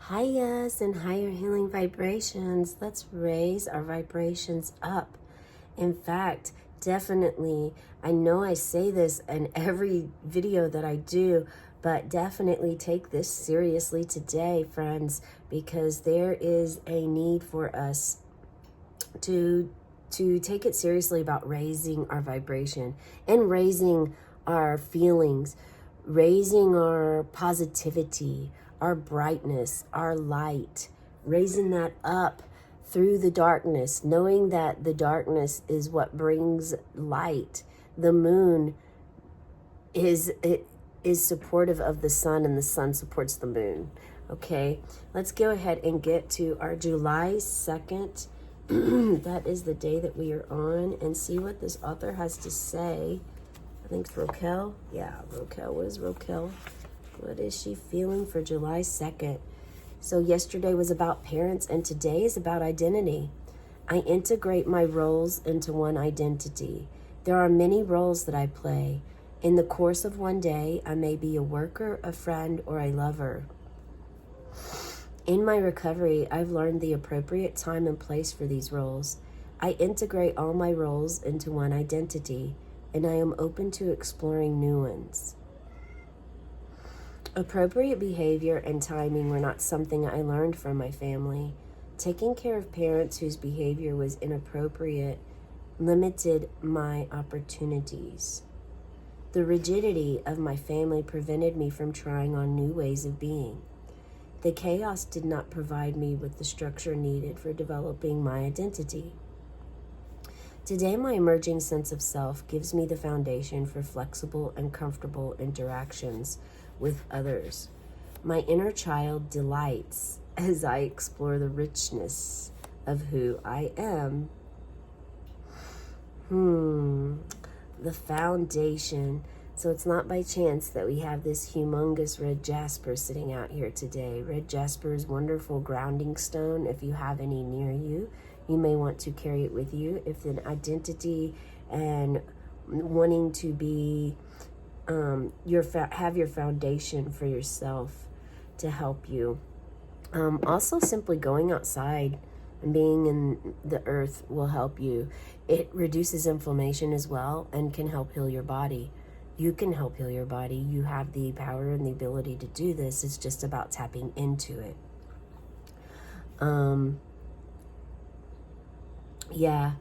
Highest and higher healing vibrations. Let's raise our vibrations up. In fact, definitely, I know I say this in every video that I do, but definitely take this seriously today, friends, because there is a need for us to take it seriously about raising our vibration and raising our feelings, raising our positivity, our brightness, our light, raising that up through the darkness, knowing that the darkness is what brings light. The moon is supportive of the sun, and the sun supports the moon. Okay, let's go ahead and get to our July 2nd. That is the day that we are on, and see what this author has to say. I think it's Rochelle. Yeah, Rochelle. What is Rochelle? What is she feeling for July 2nd? So yesterday was about parents, and today is about identity. I integrate my roles into one identity. There are many roles that I play. In the course of one day, I may be a worker, a friend, or a lover. In my recovery, I've learned the appropriate time and place for these roles. I integrate all my roles into one identity, and I am open to exploring new ones. Appropriate behavior and timing were not something I learned from my family. Taking care of parents whose behavior was inappropriate limited my opportunities. The rigidity of my family prevented me from trying on new ways of being. The chaos did not provide me with the structure needed for developing my identity. Today, my emerging sense of self gives me the foundation for flexible and comfortable interactions with others. My inner child delights as I explore the richness of who I am. The foundation. So it's not by chance that we have this humongous red jasper sitting out here today. Red jasper is wonderful grounding stone. If you have any near you, you may want to carry it with you. If an identity and wanting to be have your foundation for yourself to help you. Also, simply going outside and being in the earth will help you. It reduces inflammation as well and can help heal your body. You can help heal your body. You have the power and the ability to do this. It's just about tapping into it. Yeah.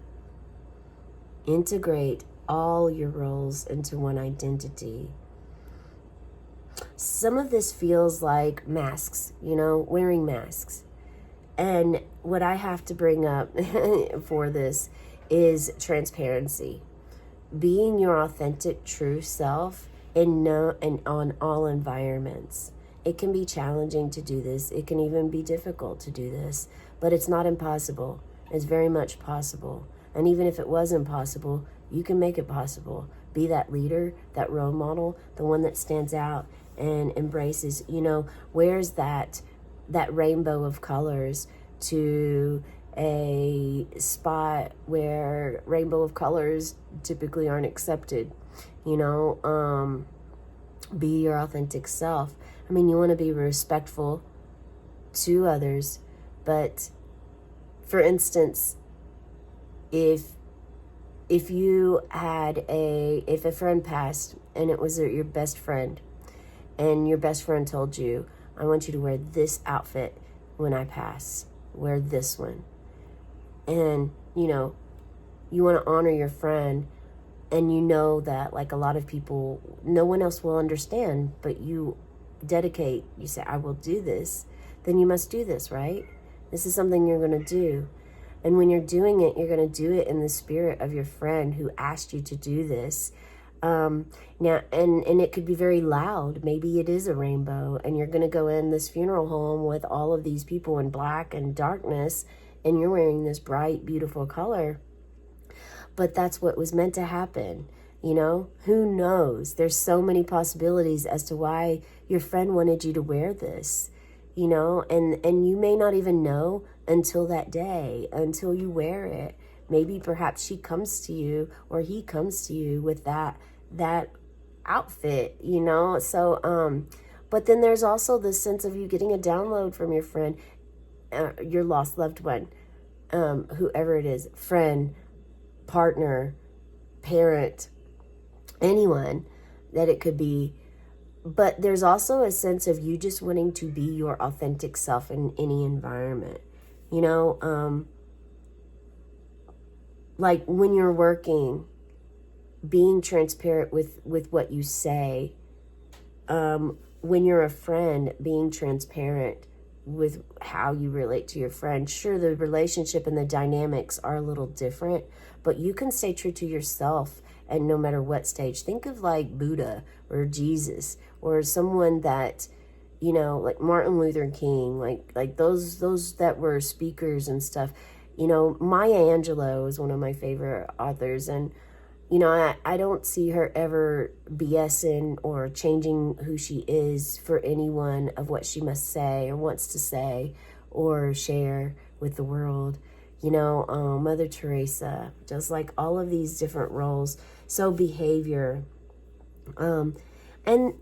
Integrate all your roles into one identity. Some of this feels like masks, wearing masks. And what I have to bring up for this is transparency. Being your authentic, true self and on all environments. It can be challenging to do this. It can even be difficult to do this, but it's not impossible. It's very much possible. And even if it was impossible, you can make it possible. Be that leader, that role model, the one that stands out and embraces, wears that rainbow of colors to a spot where rainbow of colors typically aren't accepted. Be your authentic self. I mean, you want to be respectful to others, but for instance, if a friend passed and it was your best friend, and your best friend told you, I want you to wear this outfit when I pass, wear this one. And, you want to honor your friend, and that like a lot of people, no one else will understand, but you say, I will do this, then you must do this, right? This is something you're going to do. And when you're doing it, you're going to do it in the spirit of your friend who asked you to do this. Now, and it could be very loud. Maybe it is a rainbow, and you're going to go in this funeral home with all of these people in black and darkness, and you're wearing this bright, beautiful color. But that's what was meant to happen. Who knows? There's so many possibilities as to why your friend wanted you to wear this, and you may not even know until that day, until you wear it. Maybe perhaps she comes to you or he comes to you with that outfit, So, But then there's also this sense of you getting a download from your friend, your lost loved one, whoever it is, friend, partner, parent, anyone that it could be. But there's also a sense of you just wanting to be your authentic self in any environment. You know, like when you're working, being transparent with what you say. When you're a friend, being transparent with how you relate to your friend. Sure, the relationship and the dynamics are a little different, but you can stay true to yourself, and no matter what stage. Think of like Buddha or Jesus or someone that, you know, like Martin Luther King, like those that were speakers and stuff. You know, Maya Angelou is one of my favorite authors, and you know, I don't see her ever BSing or changing who she is for anyone of what she must say or wants to say or share with the world. You know, Mother Teresa, just like all of these different roles. So behavior. And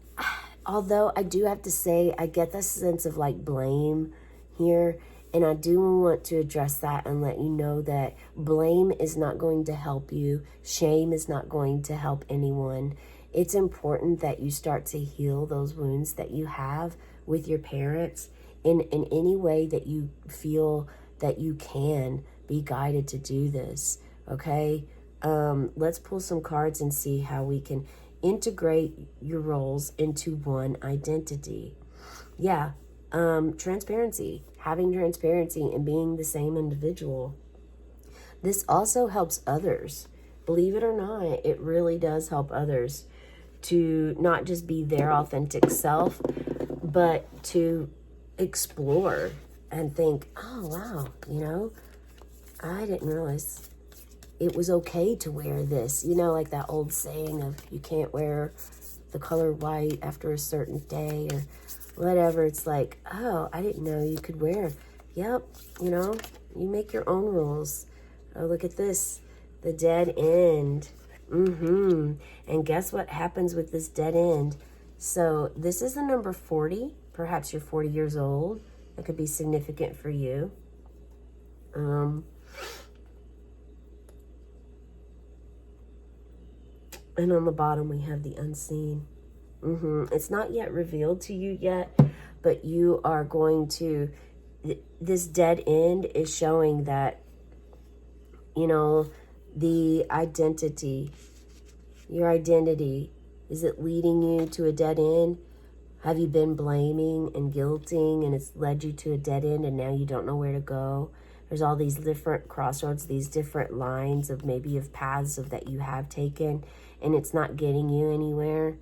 although I do have to say, I get the sense of like blame here. And I do want to address that and let you know that blame is not going to help you. Shame is not going to help anyone. It's important that you start to heal those wounds that you have with your parents in any way that you feel that you can be guided to do this, okay? Let's pull some cards and see how we can integrate your roles into one identity. Yeah, transparency. Having transparency and being the same individual. This also helps others. Believe it or not, it really does help others to not just be their authentic self, but to explore and think, oh, wow, you know, I didn't realize it was okay to wear this. You know, like that old saying of you can't wear the color white after a certain day or whatever. It's like, oh, I didn't know you could wear. Yep, you know, you make your own rules. Oh, look at this, the dead end. And guess what happens with this dead end? So this is the number 40. Perhaps you're 40 years old. That could be significant for you. And on the bottom we have the unseen. It's not yet revealed to you yet, but you are going to, this dead end is showing that, you know, the identity, your identity, is it leading you to a dead end? Have you been blaming and guilting and it's led you to a dead end and now you don't know where to go? There's all these different crossroads, these different lines of maybe of paths of that you have taken and it's not getting you anywhere.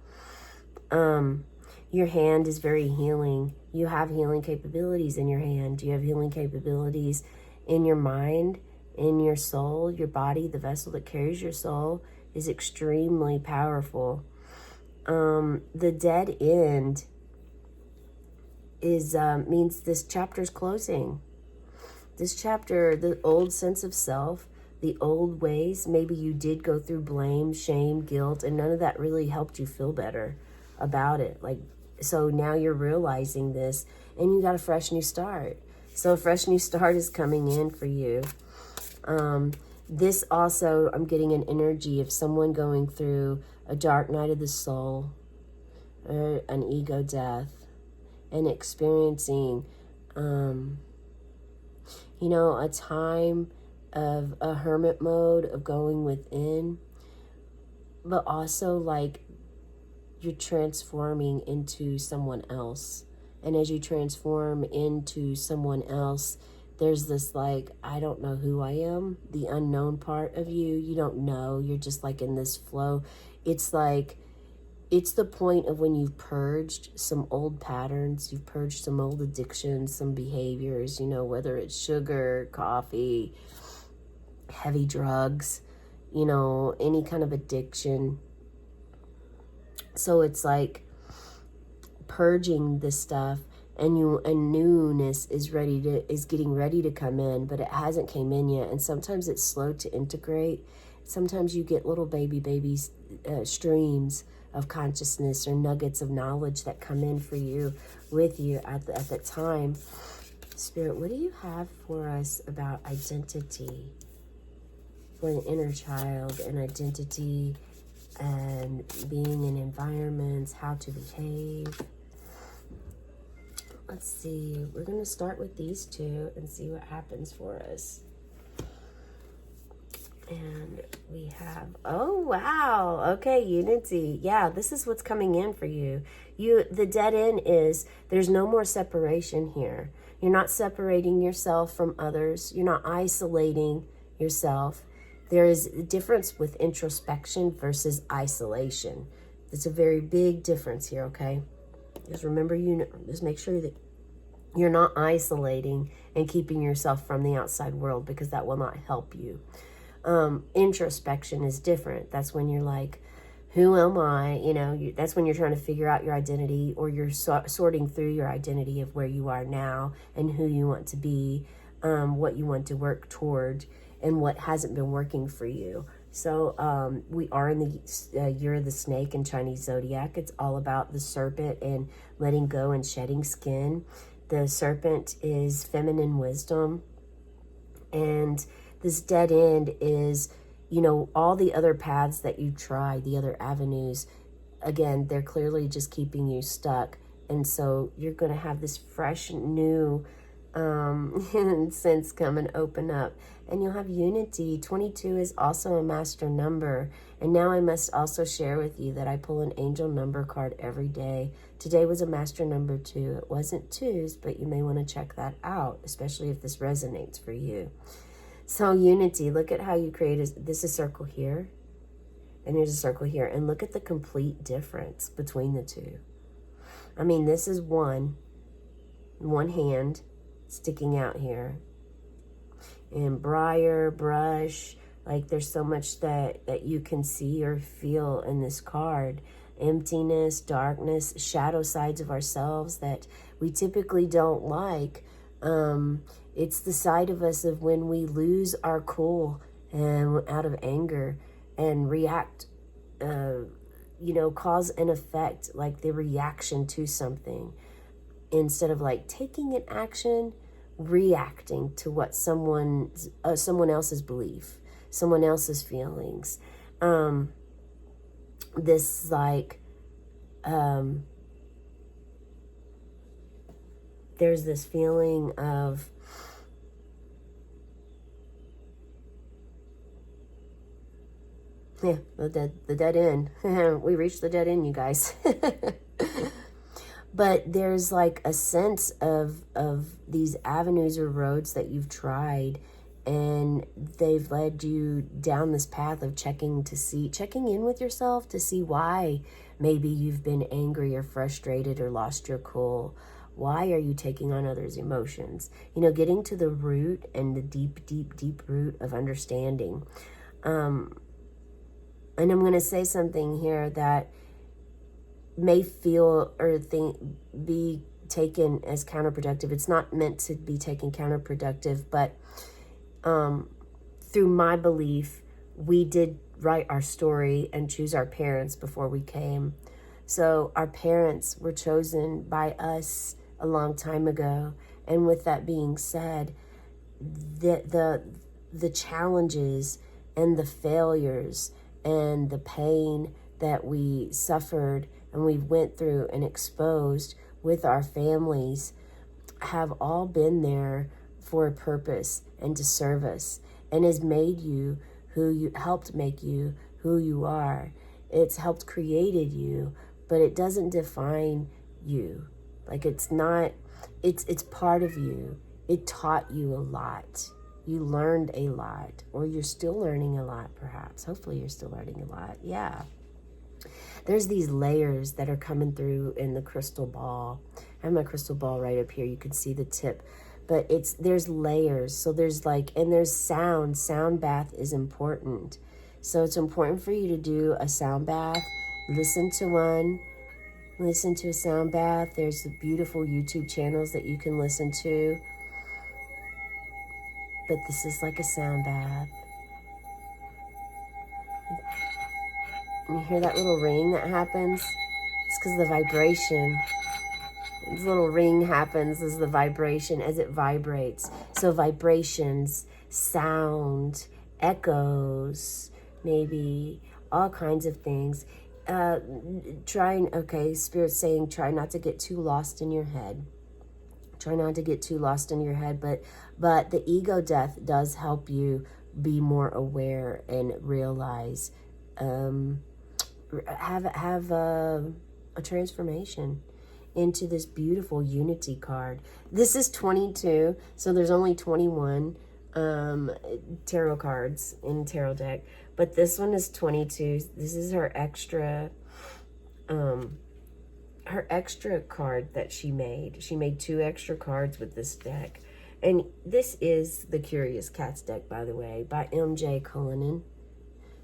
Your hand is very healing. You have healing capabilities in your hand. You have healing capabilities in your mind, in your soul. Your body, the vessel that carries your soul, is extremely powerful. The dead end is means this chapter's closing. This chapter, the old sense of self, the old ways, maybe you did go through blame, shame, guilt, and none of that really helped you feel better about it. Like, so now you're realizing this and you got a fresh new start. So a fresh new start is coming in for you. This also, I'm getting an energy of someone going through a dark night of the soul, or an ego death, and experiencing, you know, a time of a hermit mode of going within, but also like you're transforming into someone else. And as you transform into someone else, there's this like, I don't know who I am, the unknown part of you. You don't know. You're just like in this flow. It's like, it's the point of when you've purged some old patterns, you've purged some old addictions, some behaviors, you know, whether it's sugar, coffee, heavy drugs, you know, any kind of addiction. So it's like purging this stuff, and newness is getting ready to come in, but it hasn't came in yet. And sometimes it's slow to integrate. Sometimes you get little baby streams of consciousness or nuggets of knowledge that come in for you, with you at that time. Spirit, what do you have for us about identity, for the inner child and identity and being in environments, how to behave? Let's see. We're going to start with these two and see what happens for us. And we have, oh, wow. Okay, unity. Yeah, this is what's coming in for you. The dead end is there's no more separation here. You're not separating yourself from others. You're not isolating yourself. There is a difference with introspection versus isolation. It's a very big difference here, okay? Just remember, just make sure that you're not isolating and keeping yourself from the outside world, because that will not help you. Introspection is different. That's when you're like, who am I? That's when you're trying to figure out your identity, or you're sorting through your identity of where you are now and who you want to be, what you want to work toward, and what hasn't been working for you. So we are in the year of the snake in Chinese zodiac. It's all about the serpent and letting go and shedding skin. The serpent is feminine wisdom, and this dead end is, all the other paths that you tried, the other avenues, again, they're clearly just keeping you stuck. And so you're going to have this fresh, new sense come and open up. And you'll have unity. 22 is also a master number. And now I must also share with you that I pull an angel number card every day. Today was a master number 2. It wasn't 2s, but you may want to check that out, especially if this resonates for you. So unity, look at how you create this is a circle here, and here's a circle here, and look at the complete difference between the two. I mean, this is one hand sticking out here, and briar, brush, like there's so much that you can see or feel in this card. Emptiness, darkness, shadow sides of ourselves that we typically don't like. It's the side of us of when we lose our cool and out of anger and react, cause and effect, like the reaction to something, instead of like taking an action, reacting to what someone else's belief, someone else's feelings. This like, there's this feeling of the dead end. We reached the dead end, you guys. But there's like a sense of these avenues or roads that you've tried, and they've led you down this path of checking in with yourself to see why maybe you've been angry or frustrated or lost your cool. Why are you taking on others' emotions? Getting to the root and the deep, deep, deep root of understanding. And I'm going to say something here that may feel or be taken as counterproductive. It's not meant to be taken counterproductive, but through my belief, we did write our story and choose our parents before we came. So our parents were chosen by us a long time ago. And with that being said, the challenges and the failures and the pain that we suffered and we went through and exposed with our families have all been there for a purpose and to serve us, and has made you helped make you who you are. It's helped created you, but it doesn't define you. Like it's part of you. It taught you a lot. You learned a lot, or you're still learning a lot, perhaps. Hopefully you're still learning a lot. Yeah. There's these layers that are coming through in the crystal ball. I have my crystal ball right up here. You can see the tip, but there's layers. So there's there's sound. Sound bath is important. So it's important for you to do a sound bath. Listen to a sound bath. There's the beautiful YouTube channels that you can listen to. But this is like a sound bath. You hear that little ring that happens? It's because the vibration. This little ring happens as the vibration, as it vibrates. So vibrations, sound, echoes, maybe all kinds of things. Spirit's saying try not to get too lost in your head. Try not to get too lost in your head, but the ego death does help you be more aware and realize, have a transformation into this beautiful unity card. This is 22, so there's only 21 tarot cards in tarot deck, but this one is 22. This is her extra card that she made. She made 2 extra cards with this deck. And this is the Curious Cats deck, by the way, by MJ Cullinan.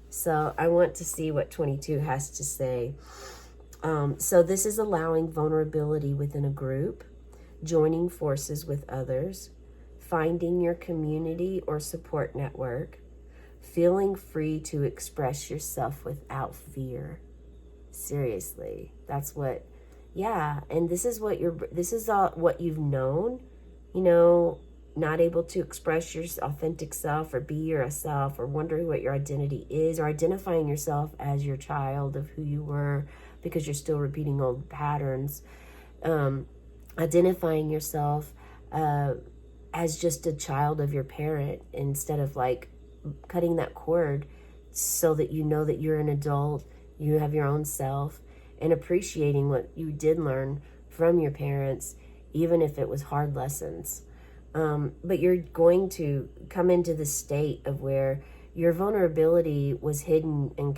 So I want to see what 22 has to say. So this is allowing vulnerability within a group, joining forces with others, finding your community or support network, feeling free to express yourself without fear. Seriously, that's what, yeah. And this is what what you've known, you know, not able to express your authentic self or be yourself, or wondering what your identity is, or identifying yourself as your child of who you were because you're still repeating old patterns, identifying yourself as just a child of your parent instead of like cutting that cord so that you know that you're an adult, you have your own self, and appreciating what you did learn from your parents, even if it was hard lessons. But you're going to come into the state of where your vulnerability was hidden and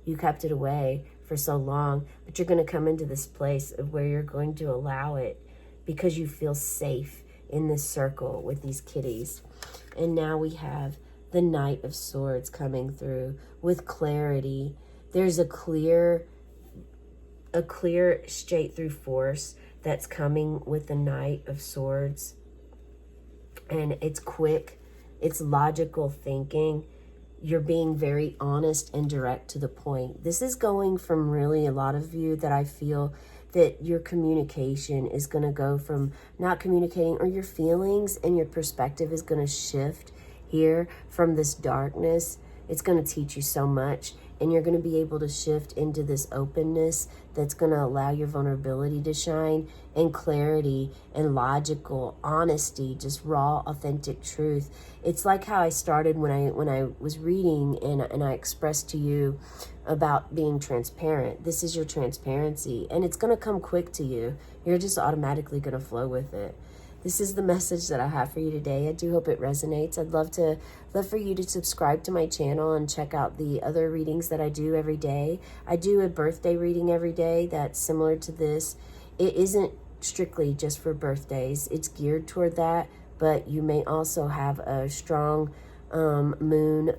you kept it away for so long, but you're going to come into this place of where you're going to allow it because you feel safe in this circle with these kitties. And now we have the Knight of Swords coming through with clarity. There's a clear straight through force that's coming with the Knight of Swords. And it's quick, it's logical thinking. You're being very honest and direct to the point. This is going from really a lot of you that I feel that your communication is going to go from not communicating, or your feelings and your perspective is going to shift here from this darkness. It's going to teach you so much, and you're going to be able to shift into this openness that's going to allow your vulnerability to shine, and clarity and logical honesty, just raw, authentic truth. It's like how I started when I was reading and I expressed to you about being transparent. This is your transparency, and it's going to come quick to you. You're just automatically going to flow with it. This is the message that I have for you today. I do hope it resonates. I'd love for you to subscribe to my channel and check out the other readings that I do every day. I do a birthday reading every day that's similar to this. It isn't strictly just for birthdays. It's geared toward that, but you may also have a strong moon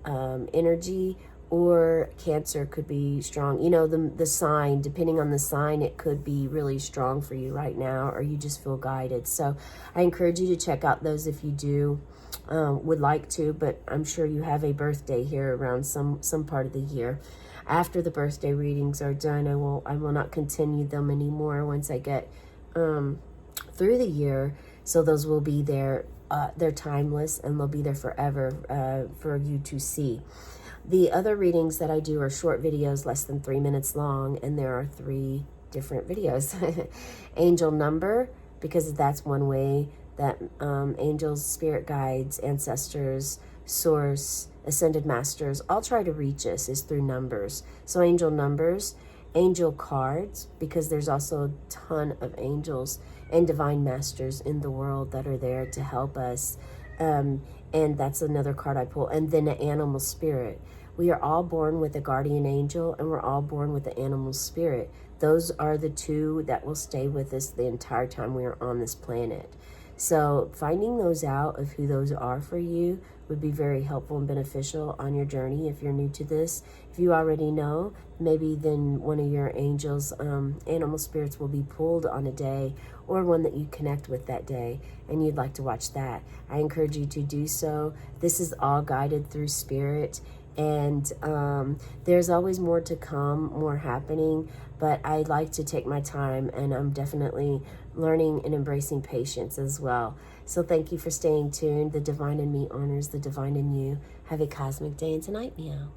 energy, or Cancer could be strong. You know, the sign, depending on the sign, it could be really strong for you right now, or you just feel guided. So I encourage you to check out those if you do would like to, but I'm sure you have a birthday here around some part of the year. After the birthday readings are done, I will not continue them anymore once I get through the year. So those will be there. They're timeless, and they'll be there forever for you to see. The other readings that I do are short videos, less than 3 minutes long, and there are 3 different videos. Angel number, because that's one way that angels, spirit guides, ancestors, source, ascended masters all try to reach us, is through numbers. So angel numbers, angel cards, because there's also a ton of angels and divine masters in the world that are there to help us. And that's another card I pull. And then an animal spirit. We are all born with a guardian angel, and we're all born with an animal spirit. Those are the 2 that will stay with us the entire time we are on this planet. So finding those out of who those are for you would be very helpful and beneficial on your journey if you're new to this. If you already know, maybe then one of your angels, animal spirits will be pulled on a day, or one that you connect with that day, and you'd like to watch that. I encourage you to do so. This is all guided through spirit, And there's always more to come, more happening, but I like to take my time, and I'm definitely learning and embracing patience as well. So thank you for staying tuned. The divine in me honors the divine in you. Have a cosmic day and tonight, meow.